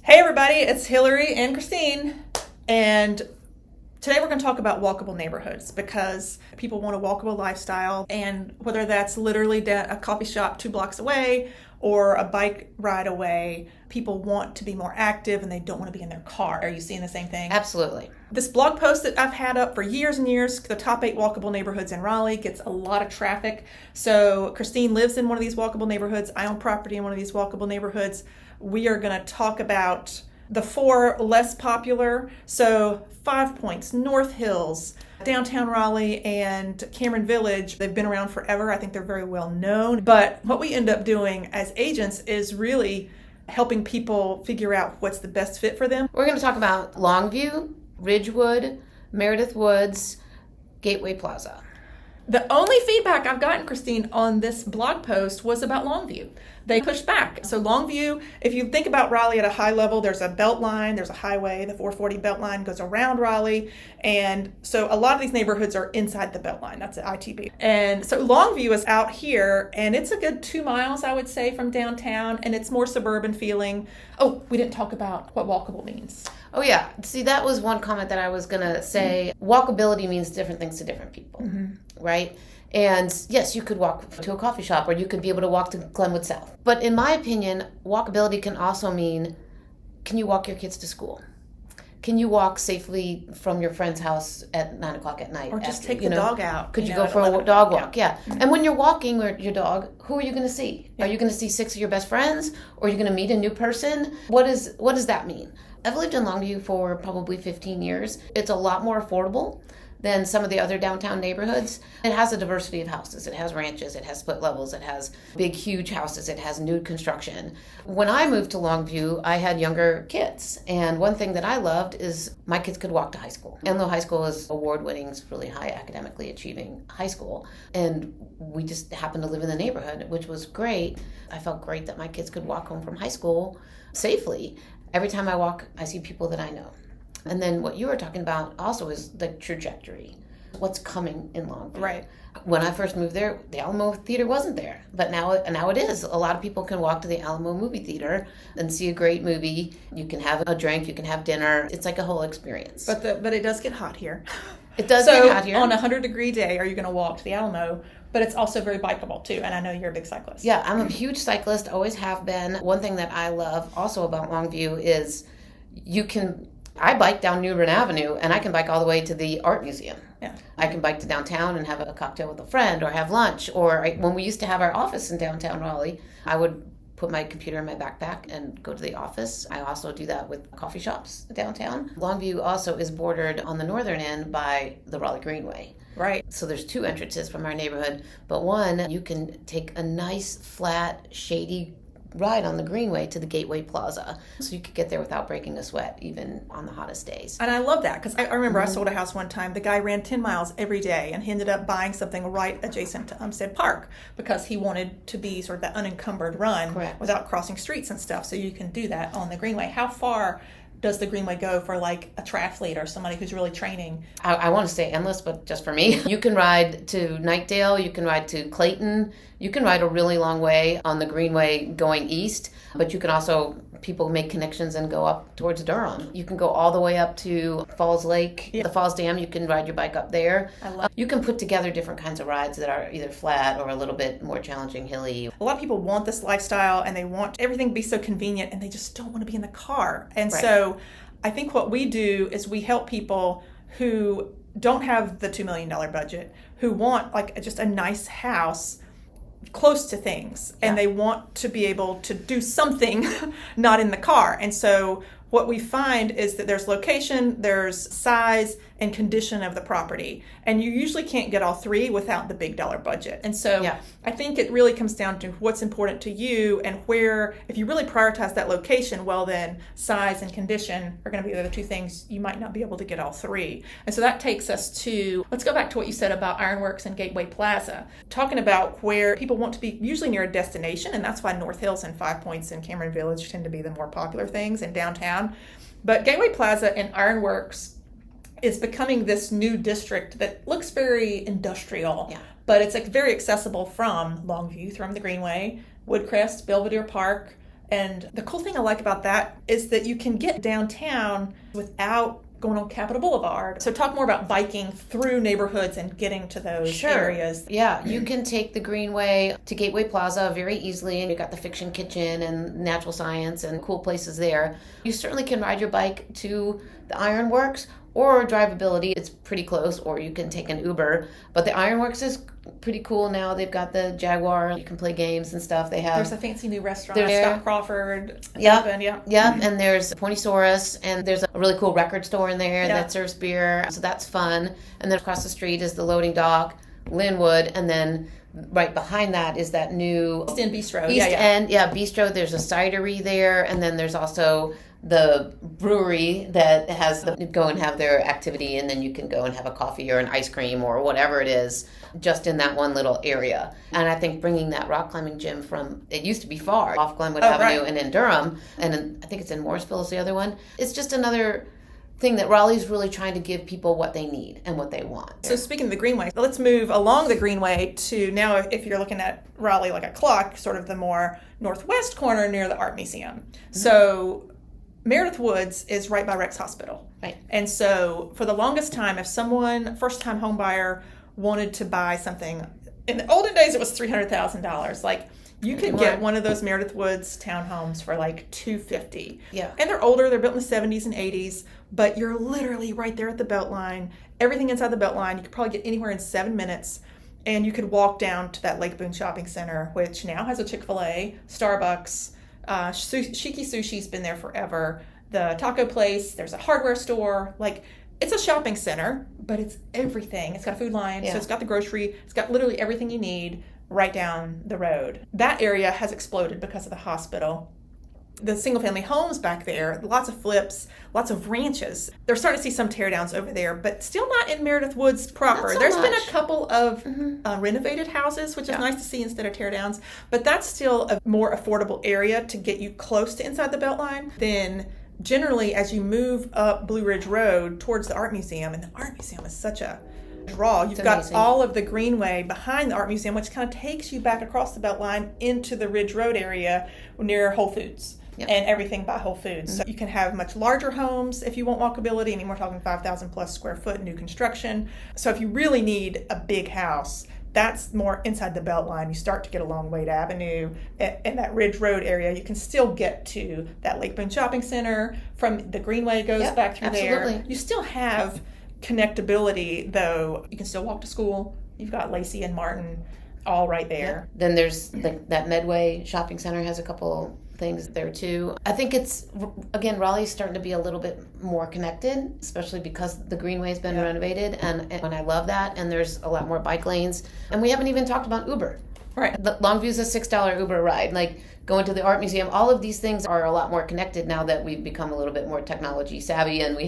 Hey everybody, it's Hilary and Christine, and today we're going to talk about walkable neighborhoods because people want a walkable lifestyle, and whether that's literally a coffee shop 2 blocks away or a bike ride away, people want to be more active and they don't want to be in their car. Are you seeing the same thing? Absolutely. This blog post that I've had up for years and years, the top 8 walkable neighborhoods in Raleigh, gets a lot of traffic. So Christine lives in one of these walkable neighborhoods. I own property in one of these walkable neighborhoods. We are going to talk about the 4 less popular. So 5 Points, North Hills, downtown Raleigh, and Cameron Village. They've been around forever. I think they're very well known. But what we end up doing as agents is really helping people figure out what's the best fit for them. We're going to talk about Longview, Ridgewood, Meredith Woods, Gateway Plaza. The only feedback I've gotten, Christine, on this blog post was about Longview. They pushed back. So Longview, if you think about Raleigh at a high level, there's a belt line, there's a highway, the 440 belt line goes around Raleigh. And so a lot of these neighborhoods are inside the belt line. That's the ITB. And so Longview is out here, and it's a good 2 miles, I would say, from downtown, and it's more suburban feeling. Oh, we didn't talk about what walkable means. Oh, yeah. See, that was one comment that I was going to say. Walkability means different things to different people, right? And yes, you could walk to a coffee shop or you could be able to walk to Glenwood South. But in my opinion, walkability can also mean, can you walk your kids to school? Can you walk safely from your friend's house at 9 o'clock at night? Or just take the dog out. Could you go for a dog walk? Yeah. And when you're walking with your dog, who are you going to see? Yeah. Are you going to see 6 of your best friends? Or are you going to meet a new person? What does that mean? I've lived in Longview for probably 15 years. It's a lot more affordable than some of the other downtown neighborhoods. It has a diversity of houses. It has ranches, it has split levels, it has big, huge houses, it has new construction. When I moved to Longview, I had younger kids. And one thing that I loved is my kids could walk to high school. Enloe High School is award-winning, it's really high academically achieving high school. And we just happened to live in the neighborhood, which was great. I felt great that my kids could walk home from high school safely. Every time I walk, I see people that I know. And then what you were talking about also is the trajectory. What's coming in Longview. Right. When I first moved there, the Alamo Theater wasn't there. But now it is. A lot of people can walk to the Alamo movie theater and see a great movie. You can have a drink, you can have dinner. It's like a whole experience. But it does get hot here. It does get hot here. On a 100-degree day, are you going to walk to the Alamo? But it's also very bikeable too, and I know you're a big cyclist. Yeah, I'm a huge cyclist, always have been. One thing that I love also about Longview is I bike down New Bern Avenue, and I can bike all the way to the art museum. Yeah. I can bike to downtown and have a cocktail with a friend or have lunch. Or when we used to have our office in downtown Raleigh, I would put my computer in my backpack and go to the office. I also do that with coffee shops downtown. Longview also is bordered on the northern end by the Raleigh Greenway. Right. So there's 2 entrances from our neighborhood, but one, you can take a nice, flat, shady ride on the Greenway to the Gateway Plaza. So you could get there without breaking a sweat, even on the hottest days. And I love that because I remember I sold a house one time. The guy ran 10 miles every day, and he ended up buying something right adjacent to Umstead Park because he wanted to be sort of that unencumbered run. Correct. Without crossing streets and stuff. So you can do that on the Greenway. How far does the Greenway go for like a triathlete or somebody who's really training? I want to say endless, but just for me. You can ride to Knightdale, you can ride to Clayton, you can ride a really long way on the Greenway going east, but you can also, people make connections and go up towards Durham. You can go all the way up to Falls Lake, the Falls Dam, you can ride your bike up there. You can put together different kinds of rides that are either flat or a little bit more challenging, hilly. A lot of people want this lifestyle and they want everything to be so convenient and they just don't want to be in the car. And so I think what we do is we help people who don't have the $2 million budget, who want like just a nice house close to things, and they want to be able to do something not in the car. And so what we find is that there's location, there's size, and condition of the property. And you usually can't get all 3 without the big dollar budget. And so I think it really comes down to what's important to you and where, if you really prioritize that location, well then size and condition are going to be the 2 things you might not be able to get all 3. And so that takes us to, let's go back to what you said about Ironworks and Gateway Plaza. Talking about where people want to be usually near a destination, and that's why North Hills and 5 Points and Cameron Village tend to be the more popular things in downtown. But Gateway Plaza and Ironworks is becoming this new district that looks very industrial, but it's like very accessible from Longview, from the Greenway, Woodcrest, Belvedere Park, And the cool thing I like about that is that you can get downtown without going on Capitol Boulevard. So talk more about biking through neighborhoods and getting to those areas. Yeah, you can take the Greenway to Gateway Plaza very easily, and you've got the Fiction Kitchen and Natural Science and cool places there. You certainly can ride your bike to the Ironworks, or drivability, it's pretty close, or you can take an Uber. But the Ironworks is pretty cool now. They've got the Jaguar, you can play games and stuff. There's a fancy new restaurant, Scott Crawford. Yeah, and there's Pointosaurus, and there's a really cool record store in there that serves beer, so that's fun. And then across the street is the loading dock, Linwood, and then right behind that is that new East End Bistro. Bistro. There's a cidery there, and then there's also the brewery that has go and have their activity, and then you can go and have a coffee or an ice cream or whatever it is just in that one little area. And I think bringing that rock climbing gym from, it used to be far off Glenwood Avenue and in Durham, and I think it's in Morrisville is the other one. It's just another thing that Raleigh's really trying to give people what they need and what they want. So speaking of the Greenway, let's move along the Greenway to now, if you're looking at Raleigh like a clock, sort of the more northwest corner near the Art Museum. Mm-hmm. So Meredith Woods is right by Rex Hospital. Right. And so for the longest time, if someone, first-time home buyer, wanted to buy something, in the olden days it was $300,000. Like, you could get one of those Meredith Woods townhomes for like $250,000. Yeah. And they're older, they're built in the 70s and 80s, but you're literally right there at the Beltline. Everything inside the Beltline, you could probably get anywhere in 7 minutes. And you could walk down to that Lake Boone Shopping Center, which now has a Chick-fil-A, Starbucks, Shiki Sushi's been there forever. The taco place, there's a hardware store. Like, it's a shopping center, but it's everything. It's got a Food Lion, so it's got the grocery. It's got literally everything you need right down the road. That area has exploded because of the hospital. The single-family homes back there, lots of flips, lots of ranches. They're starting to see some teardowns over there, but still not in Meredith Woods proper. There's been a couple of renovated houses, which is nice to see instead of teardowns, but that's still a more affordable area to get you close to inside the Beltline. Then generally, as you move up Blue Ridge Road towards the Art Museum, and the Art Museum is such a draw. You've got all of the Greenway behind the Art Museum, which kind of takes you back across the Beltline into the Ridge Road area near Whole Foods. Yep. And everything by Whole Foods. So you can have much larger homes if you want walkability. I mean, we're talking 5,000 plus square foot new construction. So if you really need a big house, that's more inside the Beltline. You start to get along Wade Avenue and that Ridge Road area. You can still get to that Lake Boone Shopping Center. From the Greenway goes back through there. You still have connectability, though. You can still walk to school. You've got Lacey and Martin all right there. Yeah. Then there's that Medway Shopping Center has a couple things there too. I think it's, again, Raleigh's starting to be a little bit more connected, especially because the Greenway's been renovated, and I love that, and there's a lot more bike lanes. And we haven't even talked about Uber. Right. Longview's a $6 Uber ride. Like, going to the art museum, all of these things are a lot more connected now that we've become a little bit more technology savvy, and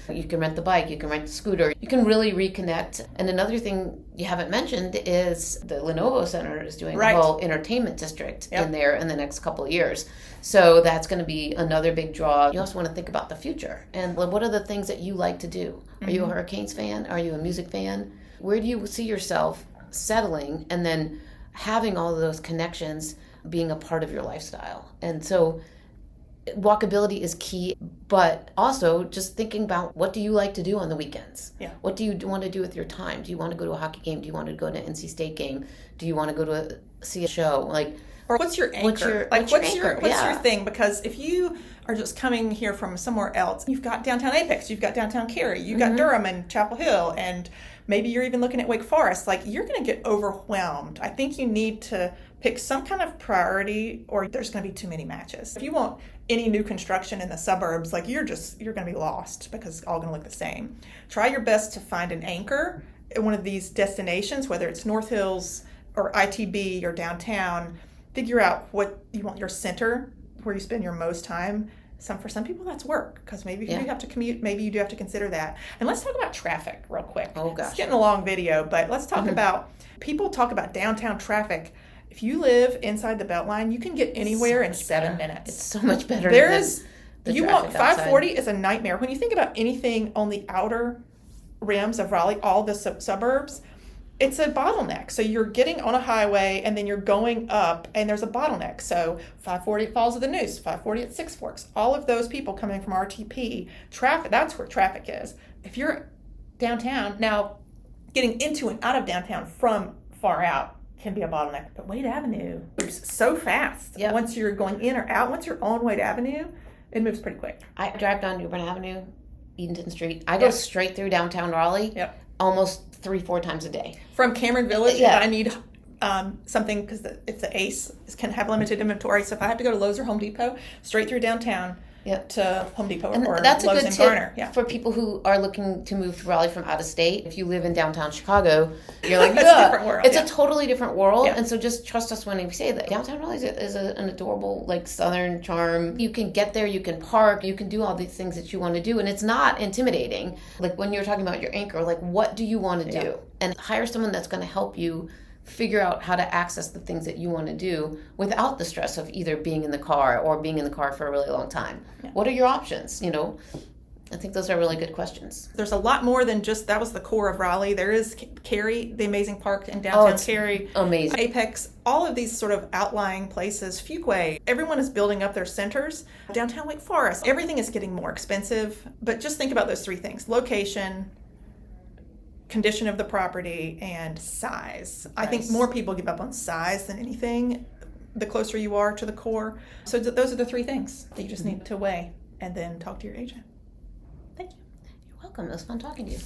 you can rent the bike, you can rent the scooter, you can really reconnect. And another thing you haven't mentioned is the Lenovo Center is doing a whole entertainment district in there in the next couple of years. So that's going to be another big draw. You also want to think about the future. And what are the things that you like to do? Are you a Hurricanes fan? Are you a music fan? Where do you see yourself settling and then having all of those connections being a part of your lifestyle? And so walkability is key, but also just thinking about, what do you like to do on the weekends? Yeah. What do you want to do with your time? Do you want to go to a hockey game? Do you want to go to an NC State game? Do you want to go to see a show? Like, or what's your anchor? What's your thing? Because if you are just coming here from somewhere else, you've got downtown Apex, you've got downtown Cary, you've got Durham and Chapel Hill, and maybe you're even looking at Wake Forest. Like, you're going to get overwhelmed. I think you need to pick some kind of priority, or there's going to be too many matches. If you want any new construction in the suburbs, like, you're going to be lost because it's all going to look the same. Try your best to find an anchor at one of these destinations, whether it's North Hills or ITB or downtown. Figure out what you want your center, where you spend your most time. For some people, that's work, because maybe you have to commute. Maybe you do have to consider that. And let's talk about traffic real quick. Oh, gosh. It's getting a long video, but let's talk about, people talk about downtown traffic. If you live inside the Beltline, you can get anywhere in 7 minutes. It's so much better than you want 540 is a nightmare. When you think about anything on the outer rims of Raleigh, all the suburbs, It's a bottleneck. So you're getting on a highway and then you're going up and there's a bottleneck. So 540 at Falls of the Neuse, 540 at Six Forks, all of those people coming from RTP, traffic, that's where traffic is. If you're downtown, now getting into and out of downtown from far out can be a bottleneck. But Wade Avenue moves so fast. Yep. Once you're going in or out, once you're on Wade Avenue, it moves pretty quick. I drive down Newbern Avenue, Edenton Street. I go straight through downtown Raleigh. Yep. Almost 3-4 times a day. From Cameron Village, Yeah. I need something because if the Ace can have limited inventory, so if I have to go to Lowe's or Home Depot, straight through downtown to Home Depot And or that's a Lowe's good and tip Garner. Yeah. for people who are looking to move to Raleigh from out of state. If you live in downtown Chicago, you're like, It's a different world. It's a totally different world. Yeah. And so just trust us when we say that. Downtown Raleigh is an adorable, like, southern charm. You can get there, you can park, you can do all these things that you want to do. And it's not intimidating. Like when you're talking about your anchor, like, what do you want to do? And hire someone that's going to help you figure out how to access the things that you want to do without the stress of either being in the car or being in the car for a really long time. Yeah. What are your options? I think those are really good questions. There's a lot more than just, that was the core of Raleigh. There is Cary, the amazing park in downtown Cary. Amazing. Apex, all of these sort of outlying places, Fuquay, everyone is building up their centers. Downtown Wake Forest, everything is getting more expensive. But just think about those three things: location, condition of the property, and size. I think more people give up on size than anything the closer you are to the core. So those are the three things that you just need to weigh and then talk to your agent. Thank you. You're welcome. It was fun talking to you.